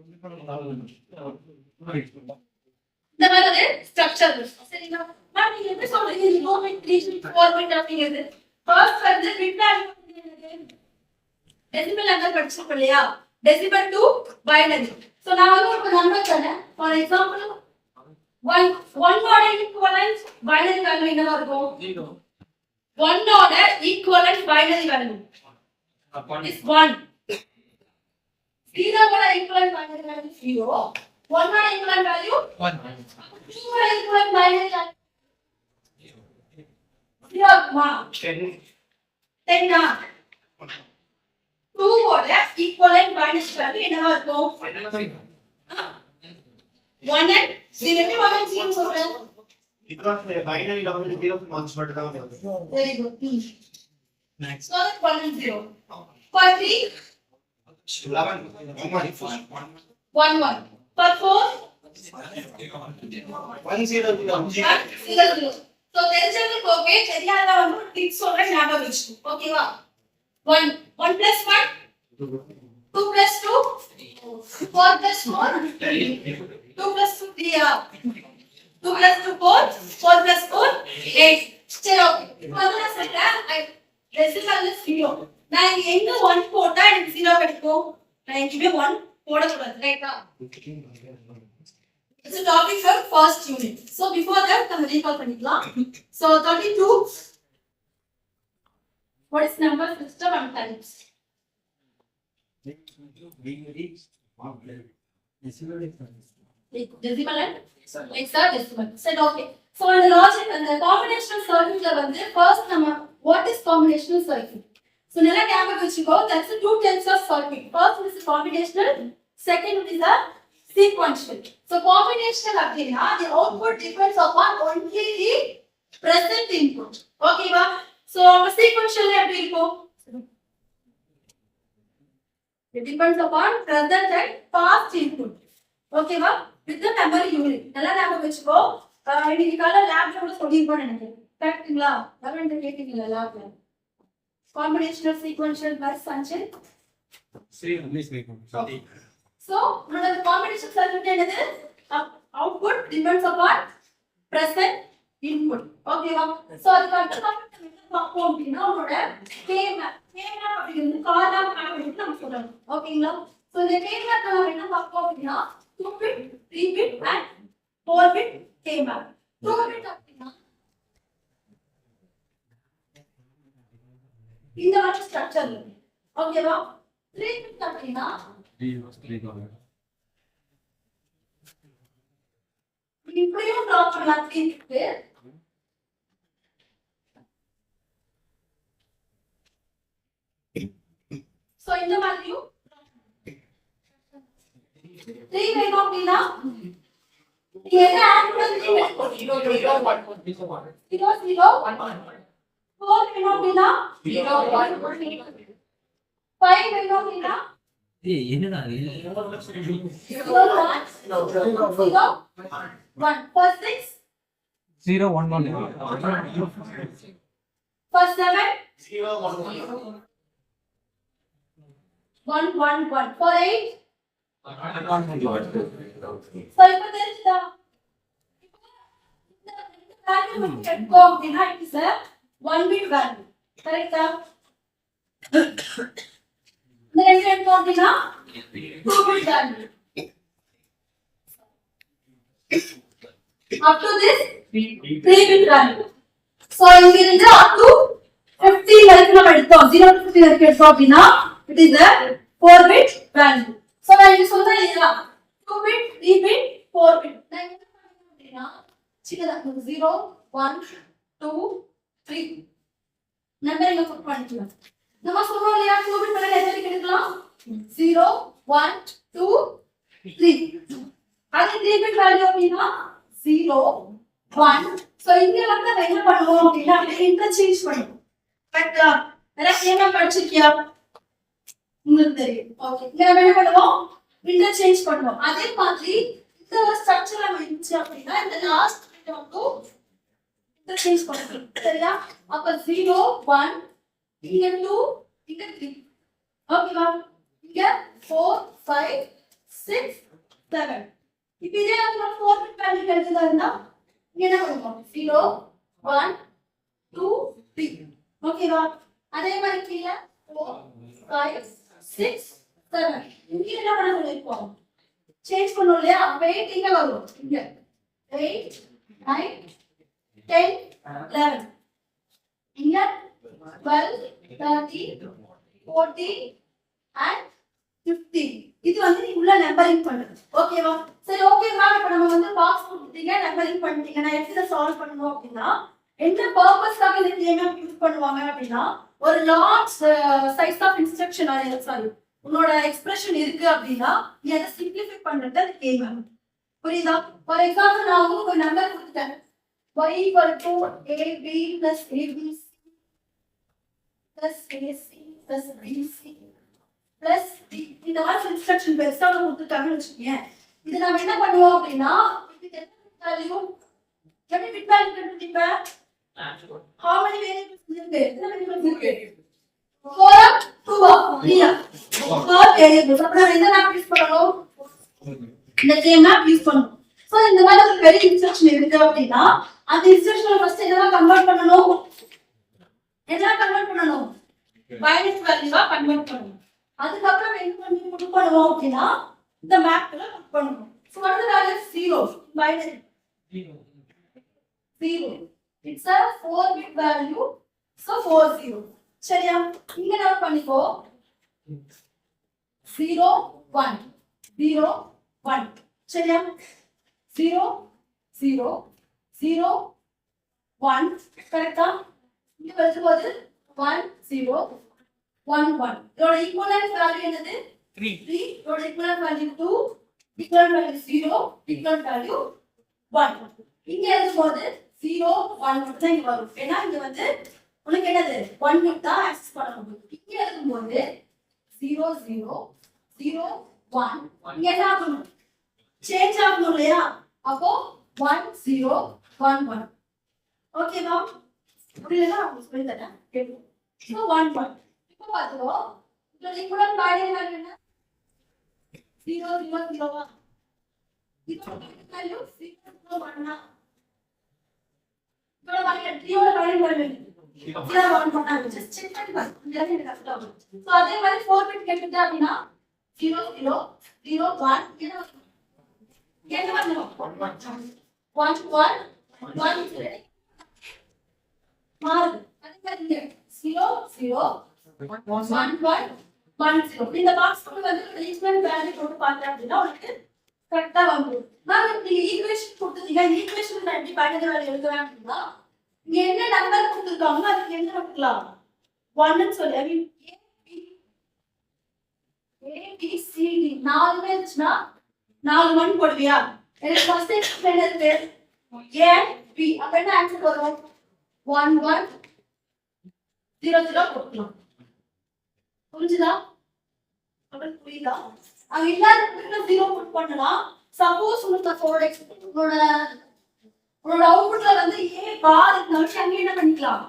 இந்த மாதிரி ஒரு ஸ்ட்ரக்சர் இருக்கும். சரிங்களா? மேம் நீங்க எப்படி சொல்றீங்க? இது 4 bit 3 bit 4 bit அப்படிங்கிறது ஃபர்ஸ்ட் வந்து பிட் வேல்யூ டெசிமல் நம்பர் படிச்சிருக்கோம் இல்லையா? Decimal to binary. சோ நான் வந்து ஒரு நம்பர் தரேன். ஃபார் எக்ஸாம்பிள் 1 ஓட ஈக்குவலன்ட் பைனரி வேல்யூ என்னவா இருக்கும்? 0. 1 ஓட ஈக்குவலன்ட் பைனரி வேல்யூ is 1. 0 ஓட ஈக்குவலன்ட் பைனரி வேல்யூ 0. 1 ஓட ஈக்குவலன்ட் வேல்யூ 1. 2 ஓட ஈக்குவலன்ட் பைனரி வேல்யூ 0. 10 2 ஓட ஈக்குவலன்ட் பைனரி வேல்யூ என்னவா இருக்கும்? 1 and 0 க்கு 1 and 0 சொல்றேன். because the binary number is 0 1 மட்டும் தான் வரும். Very good. Next. So that's 1 and 0. For 3 11 1 1. For 4 1 0 0. So தெரிஞ்சவங்களுக்கு ஓகே, தெரியாதவங்க வந்து டிப்ஸ் சொல்றேன், ஞாபகம் வச்சுக்கோ. ஓகேவா? 1 1 plus 1 2 plus 2 4 plus 4 2 plus 2 3 2 plus 2 4 4 plus 4 8. சரி ஓகே. இப்போ நான் சொல்றேன் டெசிமல் இஸ் 0. நான் இங்க எங்க 1 போட்டா எனக்கு 0 கிடைக்கும்? நான் இங்கவே 1 போட கூடாது. ரைட்டா? It's a topic for first unit. So before that நம்ம recall பண்ணிக்கலாம். So 32 what is number system and types? Decimal and hexadecimal. Said okay. So in the logic and the combinational circuit la வந்து first நம்ம what is combinational circuit? So நல்லா ஞாபகம் வச்சுக்கோ, that's the two types of circuit. First is combinational, second is a sequential. So combinational அப்படினா the output depends upon only the present input. Okay வா? So sequential எப்படி இருக்கும்? It depends upon present and past input. Okay வா? With the memory unit. நல்லா ஞாபகம் வச்சுக்கோ. இன்னைக்கு காலைல லேப்ல கூட சொல்லிருப்பேன் நினைக்கிறேன். கரெக்ட்டுங்களா? யாரும் கேட்டீங்களா லேப்ல? Combinational, sequential, plus function. So, the combination circuit என்னது? Output depends upon present input. Okay வா? So அதுக்கு அடுத்து நம்ம என்ன பார்ப்போம் அப்படின்னா உங்களோட K-map. K-map அப்படிங்கிறது காலம் அப்படின்னு நம்ம சொல்லணும். ஓகேங்களா? So இந்த K-map நம்ம என்ன பார்ப்போம் அப்படின்னா 2 bit, 3 bit and 4 bit K-map. 2 bit அப்படின்னா இந்த மாதிரி ஸ்ட்ரக்சர் இருக்கு. ஓகேவா? 3 bit அப்படின்னா இப்படியும் ட்ராப் பண்ணலாம் 3 bit. So இந்த மாதிரியும் 3 வேணும் அப்படின்னா நீங்க என்ன ஆட் பண்ணுவீங்க? 0 0 1 0 0 1 4 வேணும் அப்படின்னா 0 1 5 வேணும் அப்படின்னா என்னடா 0 1 for 6 0 1 1 for 7 0 1 1 1 1 for 8 so இப்போ தெரிஞ்சுதா? இந்த வேல்யூ வந்து எடுத்தோம் அப்படின்னா it is a 1 bit value. கரெக்ட்டா? இந்த ரெண்டு எடுத்தோம் அப்படின்னா 2 bit value. Up to this 3 bit value. So இங்க இருந்து up to 50 வரைக்கும் நம்ம எடுத்தோம். 0 to 50 வரைக்கும் எடுத்தோம் அப்படின்னா it is a 4 bit value. So நான் இங்க சொல்றேன் இல்லையா 2 bit 3 bit 4 bit நான் என்ன பண்ணுவேன் அப்படின்னா சின்னதா 0 1 2 3 நம்பர் இங்க புட் பண்ணிக்கலாம். நம்ம சொல்றோம் இல்லையா 2 bit மேல எத்தனை எடுக்கலாம் 0 1 2 3 அது 3 bit வேல்யூ அப்படின்னா 0 1 சோ இங்க வந்து நம்ம என்ன பண்ணுவோம் அப்படின்னா இன்டர்சேஞ்ச் பண்ணுவோம். பட் வேற என்ன படிச்சிருக்கியா உங்களுக்கு தெரியும். ஓகே இங்க நம்ம என்ன பண்ணுவோம் இன்டர்சேஞ்ச் பண்ணுவோம். அதே மாதிரி இந்த ஒரு ஸ்ட்ரக்சர் நம்ம இருந்துச்சு அப்படின்னா இந்த லாஸ்ட் பிட் வந்து இன்டர்சேஞ்ச் பண்ணுவோம். சரியா? அப்ப 0 1 இங்க 2 இங்க 3 ஓகேவா? இங்க 4 5 6 7 இப்போ இதே நம்ம 4 பிட் வேல்யூ எழுதுறதா இருந்தா இங்க என்ன பண்ணுவோம் 0 1 2 3 ஓகேவா அதே மாதிரி கீழ 4 5 6 7 இங்க என்ன பண்ண சொல்லிருக்கோம் சேஞ்ச் பண்ணுவோம் இல்லையா வெயிட் இங்க வரும் இங்க 8 9 10 11 இங்க 12 13 14 and 15 இது வந்து நீ உள்ள நம்பரிங் பண்ணுது ஓகேவா சரி ஓகே மேம் இப்போ நம்ம வந்து பாக்ஸ் கொடுத்தீங்க நம்பரிங் பண்ணிட்டீங்க நான் எப்படி சால்வ் பண்ணனும் அப்படினா என்ன பர்பஸ்க்காக இந்த கேம் யூஸ் பண்ணுவாங்க அப்படினா ஒரு large size of instruction sorry உன்னோட எக்ஸ்பிரஷன் இருக்கு அப்படினா நீ அதை சிம்பிளிஃபை பண்றது அந்த கேம் புரியுதா ஃபார் எக்ஸாம்பிள் நான் உங்களுக்கு ஒரு நம்பர் கொடுத்துட்டேன் y = ab plus abc plus ac plus bc plus d இந்த மாதிரி இன்ஸ்ட்ரக்ஷன் பெருசா கொடுத்துட்டாங்கன்னு வச்சுக்கோங்க இது நாம என்ன பண்ணுவோம் அப்படின்னா இது என்ன வேல்யூ எப்படி பிட் வேல்யூ கண்டுபிடிப்ப how many variables இருக்கு எத்தனை variables இருக்கு 4 2 3 4 variables அப்ப நம்ம என்ன மேப் யூஸ் பண்ணனும் இந்த கேம் மேப் யூஸ் பண்ணனும் சோ இந்த மாதிரி ஒரு பெரிய இன்ஸ்ட்ரக்ஷன் இருக்கு அப்படின்னா அந்த இன்ஸ்ட்ரக்ஷனை ஃபர்ஸ்ட் என்னவா கன்வர்ட் பண்ணனும் பைனரி வேல்யூவா கன்வர்ட் பண்ணனும் அதுக்கு அப்புறம் என்ன பண்ணி புட் பண்ணுவோம் அப்படினா இந்த மேப்ல புட் பண்ணுவோம் so what is the value 0 binary 0 it's a 4 bit value so 40 சரியா இங்க நோட் பண்ணிக்கோ 0 1 0 1 சரியா 0 0 0 1 கரெக்ட்டா இங்க வரும்போது 1 0 1 1 இதோட ஈக்குவலன்ட் வேல்யூ என்னது 3 இதோட equivalent value 2 equivalent value 0 equivalent value 1 இங்க எழுதும்போது 0 1 மட்டும் தான் இங்க வரும் ஏன்னா இங்க வந்து உனக்கு என்னது 1 மட்டும் தான் ஆக்சஸ் பண்ண முடியும் இங்க எழுதும்போது 0 0 0 1 இங்க என்ன ஆகணும் சேஞ்ச் ஆகணும் இல்லையா அப்போ 1 0 1 1 ஓகேவா புரியல நான் சொல்லி தரேன் கேளுங்க சோ 1 1 இப்போ பாத்துக்கோ இதோட ஈக்குவலன்ட் வேல்யூ என்ன 0 0 0 இதோட வேல்யூ 0 1 னா இதோட வேல்யூ 1 1 just check பண்ணி பாரு இங்க எனக்கு கரெக்ட்டா வரும் சோ அதே மாதிரி 4 பிட் கேக்குது அப்படினா 0 0 0 1 என்ன வரணும் 1 1 1 மாறுது அதே மாதிரி 0 0 1 1 1 0 இந்த பாக்ஸ் வந்து ஈக்குவலன்ட் வேல்யூ போட்டு பார்த்தா அப்படினா உங்களுக்கு கரெக்ட்டா வந்துரும் நான் இந்த ஈக்குவேஷன் கொடுத்தீங்க ஈக்குவேஷன் நான் எப்படி பைனரி வேல்யூ எழுதுவேன் அப்படினா இங்க என்ன நம்பர் கொடுத்திருக்காங்க அதுக்கு என்ன கொடுக்கலாம் 1 ன்னு சொல்லி ஐ மீன் a b c d நாலுமே இருந்துச்சுனா 4 1 போடுவியா எனக்கு ஃபர்ஸ்ட் எக்ஸ்பிளைன் இருக்கு a b அப்ப என்ன ஆன்சர் வரும் 1 1 0 0 போடலாம் புரிஞ்சுதா அப்படி புரியுதா அங்க இல்லாத 0 புட் பண்ணலாம் சப்போஸ் உங்களுக்கு 4x உங்களோட அவுட்புட்ல வந்து a பார் இருந்தாலும் அங்க என்ன பண்ணிக்கலாம்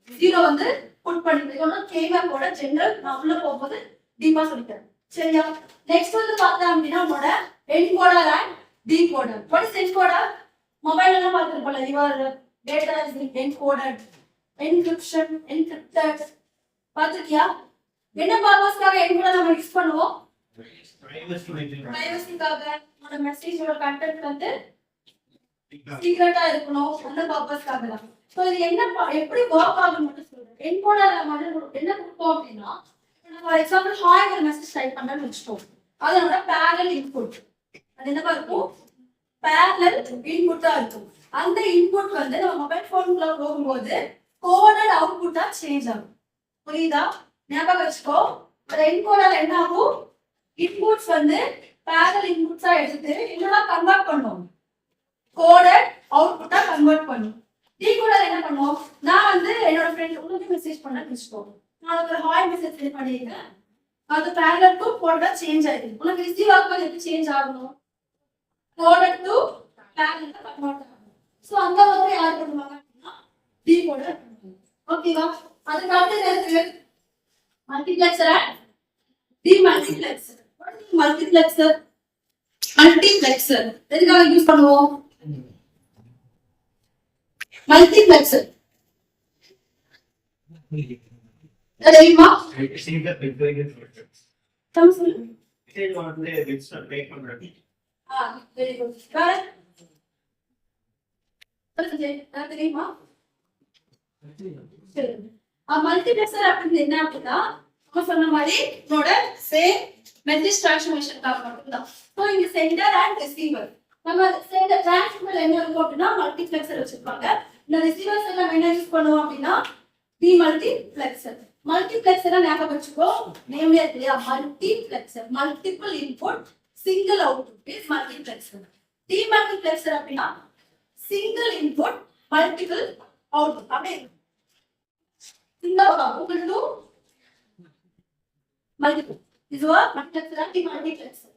0 வந்து புட் பண்ணிக்கலாம் கேமர் போட ஜெனரல் நான் உள்ள போகும்போது டீப்பா சொல்லிட்டேன் சரியா நெக்ஸ்ட் வந்து பார்த்தா அப்படினா உங்களோட encoder and decoder what is encoder மொபைல்ல எல்லாம் பார்த்திருப்போம்ல your data is encoded encryption encrypted பாத்துக்கியா என்ன பர்பஸ்க்காக என்கோடர் நம்ம யூஸ் பண்ணுவோம் பிரைவசிக்காக உங்க மெசேஜோட கண்டென்ட் வந்து சீக்ரெட்டா இருக்கணும் அந்த பர்பஸ்க்காக தான் சோ இது என்ன எப்படி வர்க் ஆகும்னு மட்டும் சொல்றேன் என்கோடர் நம்ம என்ன கொடுப்போம் அப்படினா ஃபார் எக்ஸாம்பிள் ஹாய் ஒரு மெசேஜ் டைப் பண்றேன்னு வெச்சுக்கோ அதோட parallel input அது என்னவா இருக்கும் parallel input-ஆ இருக்கும் அந்த input வந்து நம்ம மொபைல் ஃபோன்ல போகும்போது கோடட் அவுட்புட்டா சேஞ்ச் ஆகும் புரியுதா ஞாபகம் வச்சுக்கோ அந்த என்கோடர் என்ன ஆகும் இன்புட்ஸ் வந்து parallel inputs-ஆ எடுத்து என்னடா கன்வர்ட் பண்ணும் கோடட் அவுட்புட்டா கன்வர்ட் பண்ணும் டிகோடர் என்ன பண்ணும் நான் வந்து என்னோட ஃப்ரெண்ட் உங்களுக்கு மெசேஜ் பண்ணேன்னு வெச்சுக்கோ நான் ஒரு ஹாய் மெசேஜ் சென்ட் பண்ணிருக்கேன் அது parallel to கோடட் சேஞ்ச் ஆயிடும் உங்களுக்கு ரிசீவ் ஆகும்போது எப்படி சேஞ்ச் ஆகணும் கோடட் டு parallel கன்வர்ட் ஆகும் சோ அந்த வந்து யார் பண்ணுவாங்க அப்படினா டிகோடர் ஓகேவா அதுக்கு அடுத்து இருக்கு multiplexer and demultiplexer what is multiplexer multiplexer எதுக்காக யூஸ் பண்ணுவோம் மல்டிபிளெக்சர் தெரியுமா தமிழ் சொல்லு வெரி குட் வேற தெரியுமா மல்டிபிளெக்சர் அப்படின்னு என்ன அப்படின்னா நம்ம சொன்ன மாதிரி இதோட சேம் மெசேஜ் டிரான்ஸ்மிஷனுக்காக மட்டும்தான் ஸோ இங்க சென்டர் அண்ட் ரிசீவர் நம்ம சென்டர் டிரான்ஸ்மிட்டர் என்ன இருக்கும் அப்படின்னா மல்டிபிளெக்சர் வச்சிருப்பாங்க இந்த ரிசீவர்ஸ் எல்லாம் என்ன யூஸ் பண்ணுவோம் அப்படின்னா டி மல்டிபிளெக்சர் மல்டிபிளெக்சரா ஞாபகம் வச்சுக்கோ நேம்ல இருக்கு இல்லையா multiplexer multiple input single output is multiplexer demultiplexer அப்படின்னா சிங்கிள் இன்புட் மல்டிபிள் அவுட்புட் அப்படியே multiple. This is what multiplexer and demultiplexer.